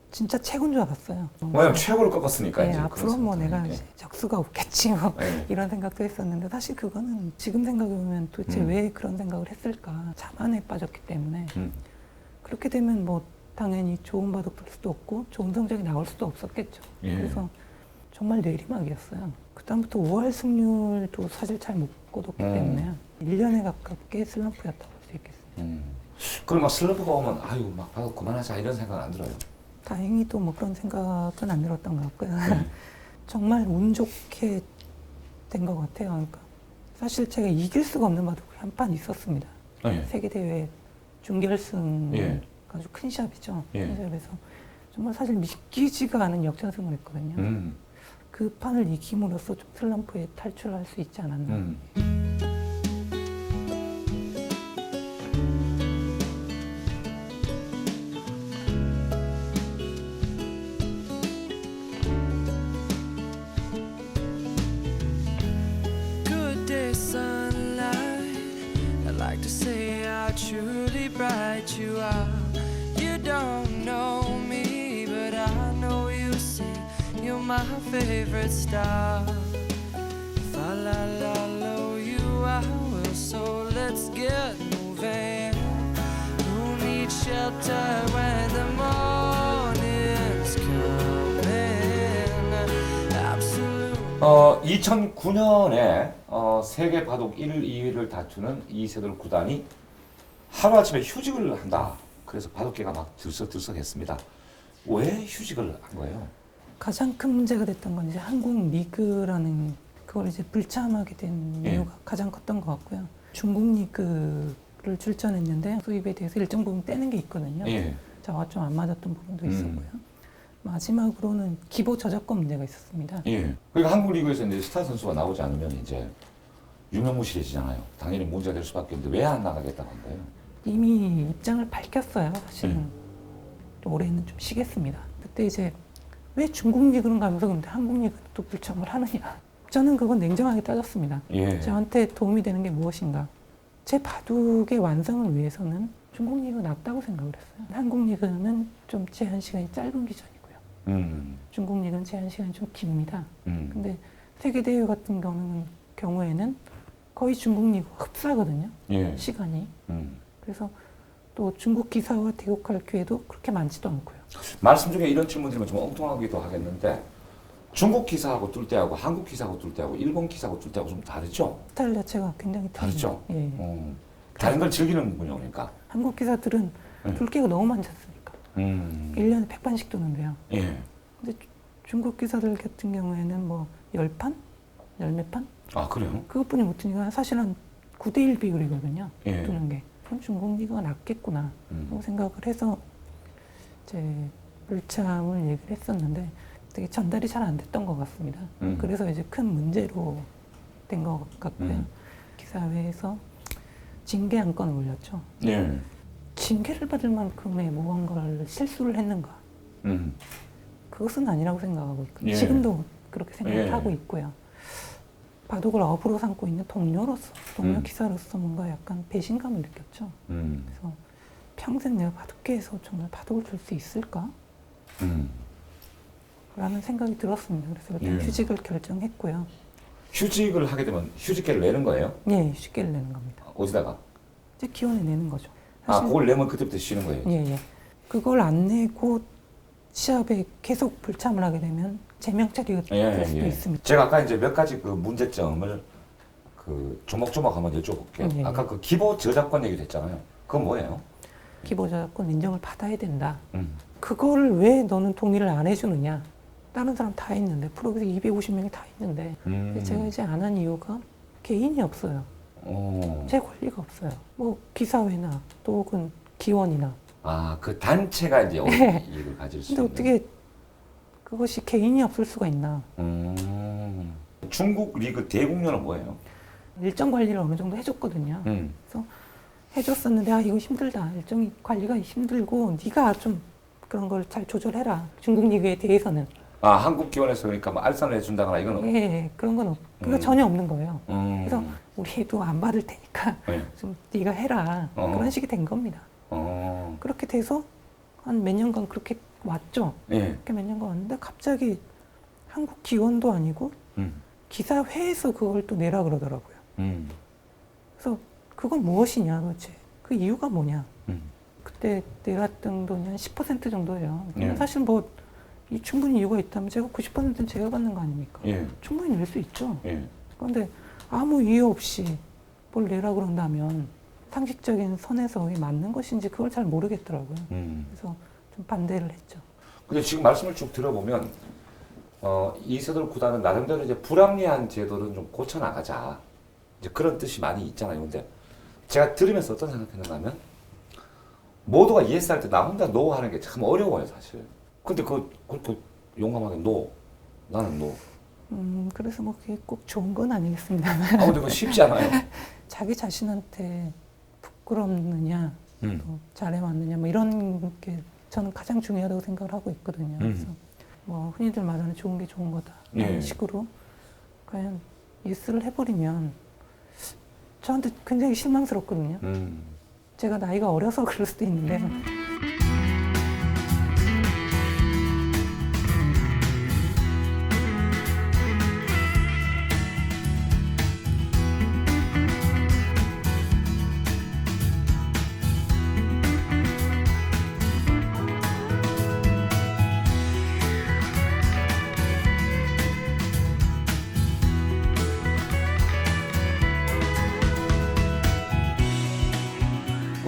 진짜 최고인 줄 알았어요. 왜냐면 최고를 꺾었으니까 네, 이제 앞으로 뭐 그런 내가 생각이. 이제 적수가 없겠지 뭐 네. 이런 생각도 했었는데 사실 그거는 지금 생각해보면 도대체 왜 그런 생각을 했을까 자만에 빠졌기 때문에 그렇게 되면 뭐 당연히 좋은 바둑 둘 수도 없고 좋은 성적이 나올 수도 없었겠죠. 예. 그래서 정말 내리막이었어요. 그다음부터 5할 승률도 사실 잘 못 거뒀기 때문에 1년에 가깝게 슬럼프였다고 할 수 있겠습니다. 그럼 막 슬럼프가 오면 아유 막 바둑 그만하자 이런 생각은 안 들어요. 다행히도 뭐 그런 생각은 안 들었던 것 같고요. 정말 운 좋게 된 것 같아요. 그러니까 사실 제가 이길 수가 없는 바둑이 한 판 있었습니다. 예. 세계대회 준결승 예. 아주 큰 샵이죠. 예. 큰 샵에서 정말 사실 믿기지가 않은 역전승을 했거든요. 그 판을 이김으로써 좀 슬럼프에 탈출할 수 있지 않았나. Good day sunlight, I'd like to say how truly bright you are. You don't know me, but I know you see you're my favorite star. If I la you, I will. So let's get moving. Who needs shelter when the morning's come? 2009년에 세계 바둑 1, 2위를 다투는 이세돌 구단이 하루아침에 휴직을 한다. 그래서 바둑계가 막 들썩들썩했습니다. 왜 휴직을 한 거예요? 가장 큰 문제가 됐던 건 이제 한국 리그라는 그걸 이제 불참하게 된 예. 이유가 가장 컸던 것 같고요. 중국 리그를 출전했는데 수입에 대해서 일정 부분 떼는 게 있거든요. 예. 저와 좀 안 맞았던 부분도 있었고요. 마지막으로는 기보 저작권 문제가 있었습니다. 예. 그러니까 한국 리그에서 이제 스타 선수가 나오지 않으면 이제 유명무실해지잖아요. 당연히 문제가 될 수밖에 없는데 왜 안 나가겠다고 한 거예요? 이미 입장을 밝혔어요. 사실은 또 올해는 좀 쉬겠습니다. 그때 이제 왜 중국 리그는 가면서 근데 한국 리그는 또 불참을 하느냐? 저는 그건 냉정하게 따졌습니다. 예. 저한테 도움이 되는 게 무엇인가? 제 바둑의 완성을 위해서는 중국 리그가 낫다고 생각을 했어요. 한국 리그는 좀 제한 시간이 짧은 기준이고요. 중국 리그는 제한 시간이 좀 깁니다. 근데 세계 대회 같은 경우에는 거의 중국 리그와 흡사거든요. 예. 시간이. 그래서 또 중국 기사와 대국할 기회도 그렇게 많지도 않고요. 말씀 중에 이런 질문 드리면 좀 엉뚱하기도 하겠는데 중국 기사하고 뚫 때하고 한국 기사하고 뚫 때하고 일본 기사하고 뚫 때하고 좀 다르죠? 스타일 자체가 굉장히 다르죠? 예. 다른 걸 즐기는 분이 오니까. 한국 기사들은 둘기가 너무 많지 않습니까? 1년에 100판씩 두는데요. 예. 근데 중국 기사들 같은 경우에는 뭐 10판? 10몇 판? 아, 그래요? 그것뿐이 못 두니까 사실 한 9대1 비율이거든요. 예. 두는 게. 그럼 중국 리그가 낫겠구나 라고 생각을 해서 이제 불참을 얘기를 했었는데 되게 전달이 잘 안 됐던 것 같습니다. 그래서 이제 큰 문제로 된 것 같고요. 기사회에서 징계 안건을 올렸죠. 예. 징계를 받을 만큼의 무언가를 실수를 했는가? 그것은 아니라고 생각하고 있거든요. 예. 지금도 그렇게 생각을 예. 하고 있고요. 바둑을 업으로 삼고 있는 동료 음. 기사로서 뭔가 약간 배신감을 느꼈죠. 그래서 평생 내가 바둑계에서 정말 바둑을 줄 수 있을까? 라는 생각이 들었습니다. 그래서 일단 예. 휴직을 결정했고요. 휴직을 하게 되면 휴직계를 내는 거예요? 예, 휴직계를 내는 겁니다. 어디다가? 이제 기원에 내는 거죠. 아, 그걸 내면 그때부터 쉬는 거예요? 예. 그걸 안 내고 시합에 계속 불참을 하게 되면 제명 처리가 될 수도 있습니다. 제가 아까 이제 몇 가지 그 문제점을 그 조목조목 한번 여쭤볼게요. 예. 아까 그 기보 저작권 얘기를 했잖아요. 그건 뭐예요? 기보 저작권 인정을 받아야 된다. 음. 그거를 왜 너는 동의를 안 해주느냐? 다른 사람 다 있는데 프로그램 250명이 다 있는데 제가 이제 안 한 이유가 개인이 없어요. 제 권리가 없어요. 뭐 기사회나 또 혹은 기원이나. 아, 그 단체가 이제 네. 이익을 가질 수 근데 있는. 어떻게 그것이 개인이 없을 수가 있나? 중국 리그 대국료는 뭐예요? 일정 관리를 어느 정도 해줬거든요. 그래서 해줬었는데 이거 힘들다. 일정이 관리가 힘들고 네가 좀 그런 걸 잘 조절해라. 중국 리그에 대해서는. 아, 한국 기원에서 그러니까 뭐 알선을 해준다거나 이건 예, 그런 건 그거 전혀 없는 거예요. 그래서 우리도 안 받을 테니까 네. 좀 네가 해라. 그런 식이 된 겁니다. 그렇게 돼서 한 몇 년간 그렇게 왔죠. 예. 그렇게 몇 년간 왔는데 갑자기 한국 기원도 아니고 기사회에서 그걸 또 내라 그러더라고요. 그래서 그건 무엇이냐 도대체. 그 이유가 뭐냐. 그때 내랐던 돈이 한 10% 정도예요. 예. 사실 뭐 충분히 이유가 있다면 제가 90%는 제가 받는 거 아닙니까? 예. 충분히 낼 수 있죠. 예. 그런데 아무 이유 없이 뭘 내라 그런다면 상식적인 선에서 이게 맞는 것인지 그걸 잘 모르겠더라고요. 그래서 좀 반대를 했죠. 근데 지금 말씀을 쭉 들어보면 이세돌 구단은 나름대로 이제 불합리한 제도를 좀 고쳐 나가자 이제 그런 뜻이 많이 있잖아요. 근데 제가 들으면서 어떤 생각했는가 하면 모두가 예스 할 때 나 혼자 노 하는 게 참 어려워요, 사실. 근데 그렇게 용감하게 노, 나는 노. 그래서 뭐 그게 꼭 좋은 건 아니겠습니다. 아, 근데 그거 쉽지 않아요. 자기 자신한테 부끄럽느냐, 또 잘해왔느냐, 뭐 이런 게 저는 가장 중요하다고 생각을 하고 있거든요. 그래서 뭐 흔히들 말하는 좋은 게 좋은 거다. 이런 예. 식으로 과연 예스를 해버리면 저한테 굉장히 실망스럽거든요. 제가 나이가 어려서 그럴 수도 있는데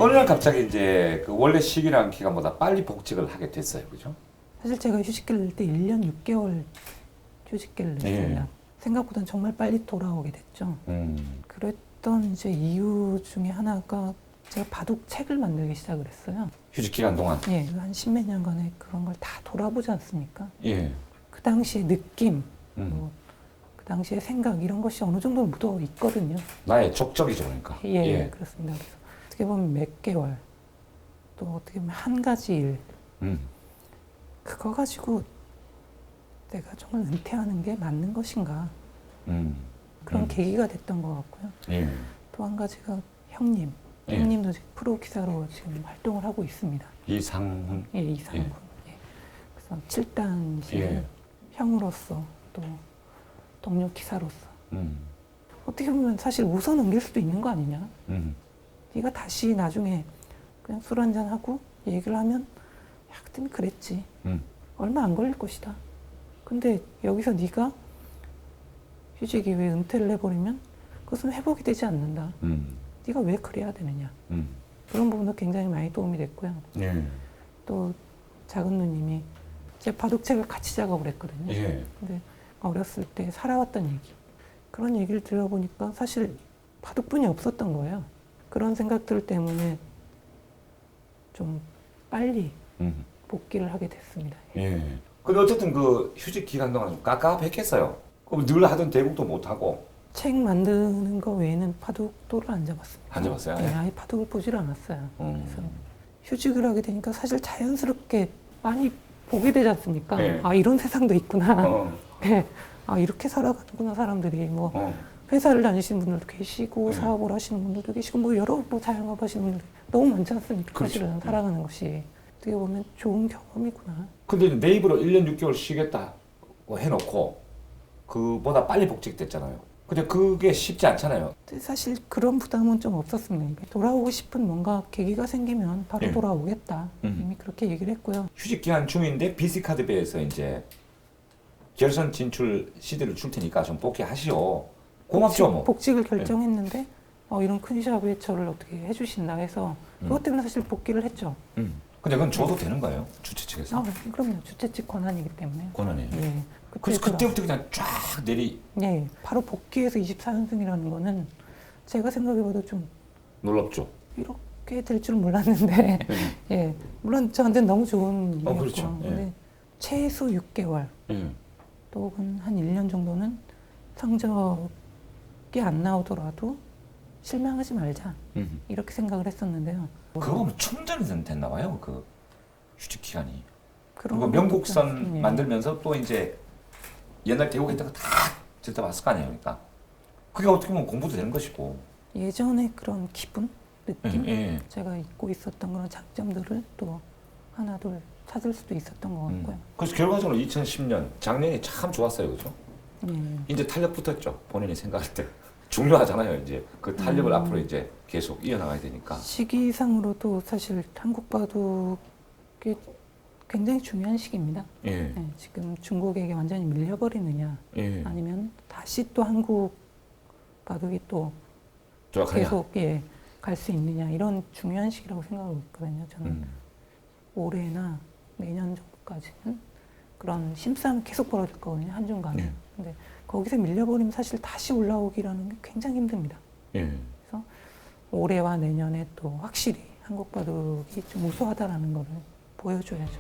어느 날 갑자기 이제 그 원래 시기랑 기간보다 빨리 복직을 하게 됐어요, 그죠? 사실 제가 휴직기를 낼 때 1년 6개월 휴직기를 냈습니다. 예. 생각보다는 정말 빨리 돌아오게 됐죠. 그랬던 이제 이유 중에 하나가 제가 바둑 책을 만들기 시작을 했어요. 휴직 기간 동안. 예, 한 십몇 년간의 그런 걸 다 돌아보지 않습니까? 예. 그 당시의 느낌, 음. 뭐, 그 당시의 생각 이런 것이 어느 정도 묻어 있거든요. 나의 족적이죠, 그러니까. 예, 그렇습니다. 그래서 어떻게 보면 몇 개월, 또 어떻게 보면 한 가지 일, 음. 그거 가지고 내가 정말 은퇴하는 게 맞는 것인가 그런 계기가 됐던 것 같고요. 예. 또 한 가지가 형님, 예. 형님도 지금 프로 기사로 지금 활동을 하고 있습니다. 이상훈. 예, 이상훈. 예. 그래서 7단시 예. 형으로서 또 동료 기사로서 음. 어떻게 보면 사실 웃어 넘길 수도 있는 거 아니냐. 음. 네가 다시 나중에 그냥 술 한잔 하고 얘기를 하면 야 그때는 그랬지. 얼마 안 걸릴 것이다. 근데 여기서 네가 휴직 이후에 은퇴를 해버리면 그것은 회복이 되지 않는다. 네가 왜 그래야 되느냐. 그런 부분도 굉장히 많이 도움이 됐고요. 예. 또 작은 누님이 제 바둑책을 같이 작업을 했거든요. 예. 근데 어렸을 때 살아왔던 얘기 그런 얘기를 들어보니까 사실 바둑뿐이 없었던 거예요. 그런 생각들 때문에 좀 빨리 복귀를 하게 됐습니다. 예. 근데 어쨌든 그 휴직 기간 동안 좀 깝깝했겠어요. 그럼 늘 하던 대국도 못 하고. 책 만드는 거 외에는 바둑도를 안 잡았습니다. 안 잡았어요? 네, 아예 바둑을 보질 않았어요. 음. 그래서 휴직을 하게 되니까 사실 자연스럽게 많이 보게 되지 않습니까? 네. 아 이런 세상도 있구나. 어. 네. 아 이렇게 살아가는구나 사람들이. 뭐 어. 회사를 다니시는 분들도 계시고 네. 사업을 하시는 분들도 계시고 뭐 여러 뭐 자영업 하시는 분들 너무 많지 않습니까? 그렇죠. 사실은 살아가는 것이 어떻게 보면 좋은 경험이구나. 근데 이제 내 입으로 1년 6개월 쉬겠다고 해놓고 그보다 빨리 복직됐잖아요. 근데 그게 쉽지 않잖아요. 근데 사실 그런 부담은 좀 없었습니다. 돌아오고 싶은 뭔가 계기가 생기면 바로 예. 돌아오겠다. 이미 그렇게 얘기를 했고요. 휴직 기간 중인데 BC카드배에서 이제 결선 진출 CD를 줄 테니까 좀 복귀하시오. 고맙죠 뭐. 복직을 결정했는데 이런 큰 샵에 저를 어떻게 해주신다 해서 그것 때문에 사실 복귀를 했죠. 근데 그건 줘도 되는 거예요? 주최 측에서? 그럼요. 주최 측 권한이기 때문에. 권한이에요. 예. 그래서 그때부터 그냥 쫙 내리 예. 바로 복귀해서 24연승이라는 거는 제가 생각해봐도 좀 놀랍죠. 이렇게 될 줄 몰랐는데 예. 물론 저한테는 너무 좋은 일이었고 그렇죠. 예. 근데 최소 6개월 또 혹은 한 1년 정도는 성적이 안 나오더라도 실망하지 말자 이렇게 생각을 했었는데요. 그거 보면 충전이 됐나 봐요. 그 휴직 기간이. 그런 그리고 것도 명곡선 예. 만들면서 또 이제 옛날 대국했던 거 다 들여다봤을 거 아니에요. 그러니까 그게 어떻게 보면 공부도 되는 것이고. 예전의 그런 기분, 느낌, 예. 제가 잊고 있었던 그런 장점들을 또 하나 둘 찾을 수도 있었던 것 같고요. 그래서 결과적으로 2010년 작년이 참 좋았어요, 그죠? 예. 이제 탄력 붙었죠. 본인이 생각할 때 중요하잖아요. 이제 그 탄력을 앞으로 이제 계속 이어나가야 되니까. 시기상으로도 사실 한국 바둑이 굉장히 중요한 시기입니다. 예. 예, 지금 중국에게 완전히 밀려버리느냐, 예. 아니면 다시 또 한국 바둑이 또 조약하냐. 계속 갈 수 있느냐 이런 중요한 시기라고 생각하고 있거든요. 저는 올해나 내년 정도까지는 그런 심싸움이 계속 벌어질 거거든요. 한중간에. 예. 근데 거기서 밀려버리면 사실 다시 올라오기라는 게 굉장히 힘듭니다. 예. 그래서 올해와 내년에 또 확실히 한국 바둑이 좀 우수하다라는 거를 보여줘야죠.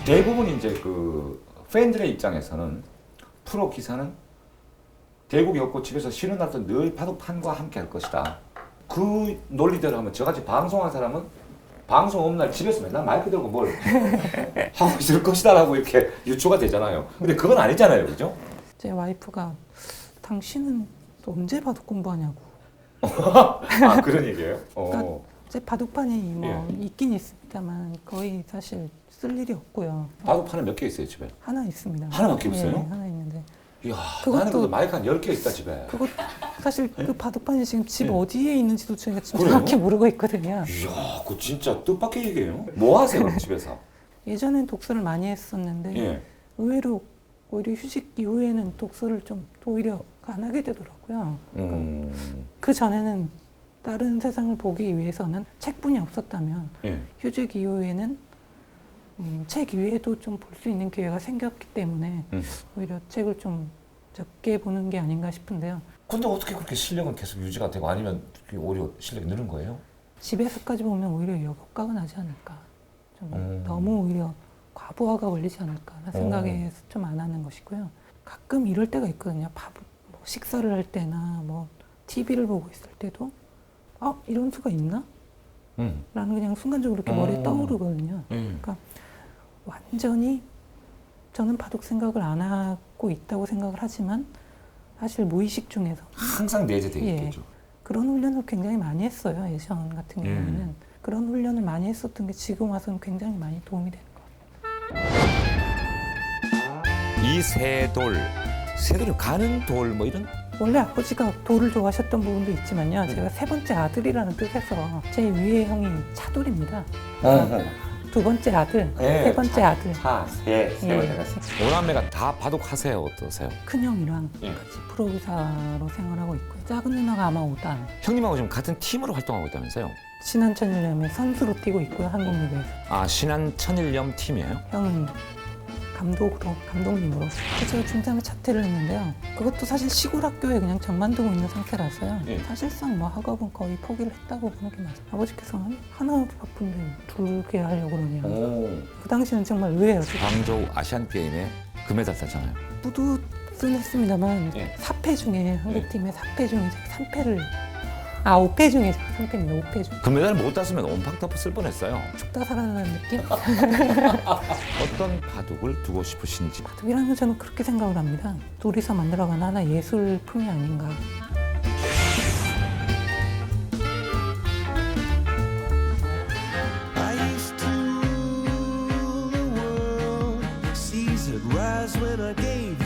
대부분 이제 그 팬들의 입장에서는 프로 기사는 대국이 없고 집에서 쉬는 날도 늘 바둑판과 함께 할 것이다. 그 논리대로 하면 저같이 방송한 사람은 방송 없는 날 집에서 맨날 마이크 들고 뭘 하고 있을 것이다라고 이렇게 유추가 되잖아요. 근데 그건 아니잖아요, 그죠? 제 와이프가 당신은 또 언제 바둑 공부하냐고. 아 그런 얘기예요? 그러니까 제 바둑판이 뭐 예. 있긴 있습니다만 거의 사실 쓸 일이 없고요. 바둑판은 몇 개 있어요, 집에? 하나 있습니다. 하나밖에 없어요? 하나 있는데. 이야, 그것도- 나는 그래도 마이크 한 10개 있다, 집에. 그것 사실 그 바둑판이 지금 집 네. 어디에 있는지도 저희가 지금 그래요? 정확히 모르고 있거든요. 이야, 그 진짜 뜻밖의 얘기예요. 뭐 하세요, 그럼 집에서? 예전엔 독서를 많이 했었는데 예. 의외로 오히려 휴식 이후에는 독서를 좀 오히려 안 하게 되더라고요. 그 전에는 다른 세상을 보기 위해서는 책뿐이 없었다면 예. 휴직 이후에는 책 이외에도 좀 볼 수 있는 기회가 생겼기 때문에 오히려 책을 좀 적게 보는 게 아닌가 싶은데요. 근데 어떻게 그렇게 실력은 계속 유지가 되고 아니면 오히려 실력이 느는 거예요? 집에서까지 보면 오히려 역효과가 나지 않을까. 좀 너무 오히려 과부하가 걸리지 않을까 하는 생각에 좀 안 하는 것이고요. 가끔 이럴 때가 있거든요. 뭐 식사를 할 때나 뭐 TV를 보고 있을 때도 이런 수가 있나? 라는 그냥 순간적으로 이렇게 머리에 떠오르거든요. 그러니까 완전히 저는 바둑 생각을 안 하고 있다고 생각을 하지만 사실 무의식 중에서 항상 내재되어 예. 있겠죠. 그런 훈련을 굉장히 많이 했어요. 예전 같은 경우에는. 그런 훈련을 많이 했었던 게 지금 와서는 굉장히 많이 도움이 되는 것 같아요. 이 새돌이 가는 돌 뭐 이런? 원래 아버지가 돌을 좋아하셨던 부분도 있지만요. 제가 세 번째 아들이라는 뜻에서 제 위의 형이 차돌입니다. 두 번째 아들, 네, 세 번째 아들. 세 예. 번째가 오남매가 다 바둑 하세요? 어떠세요? 큰 형이랑 예. 같이 프로기사로 생활하고 있고요. 작은 누나가 아마 5단. 형님하고 지금 같은 팀으로 활동하고 있다면서요? 신한천일염의 선수로 뛰고 있고요. 한국리그에서. 아, 신한 천일염 팀이에요? 형은 감독님으로. 제가 중삼에 자퇴를 했는데요. 그것도 사실 시골 학교에 그냥 정만두고 있는 상태라서요. 예. 사실상 뭐 학업은 거의 포기를 했다고 보는 게 맞아요. 아버지께서는 하나 바쁜데 둘게 하려고 그러네요. 그 당시는 정말 의외예요. 광저우 아시안 게임에 금메달 땄잖아요. 뿌듯은 했습니다만 예. 4패 중에 한국팀의 4패 중에 제가 3패를 5패 중에 제가 3패입니다. 5패 중. 금메달 못 땄으면 온팡터프 쓸 뻔했어요. 죽다 살아나는 느낌? 어떤 바둑을 두고 싶으신지. 바둑이라는 건 저는 그렇게 생각을 합니다. 둘이서 만들어가는 하나의 예술품이 아닌가. I used to rule the world, seas would rise when I gave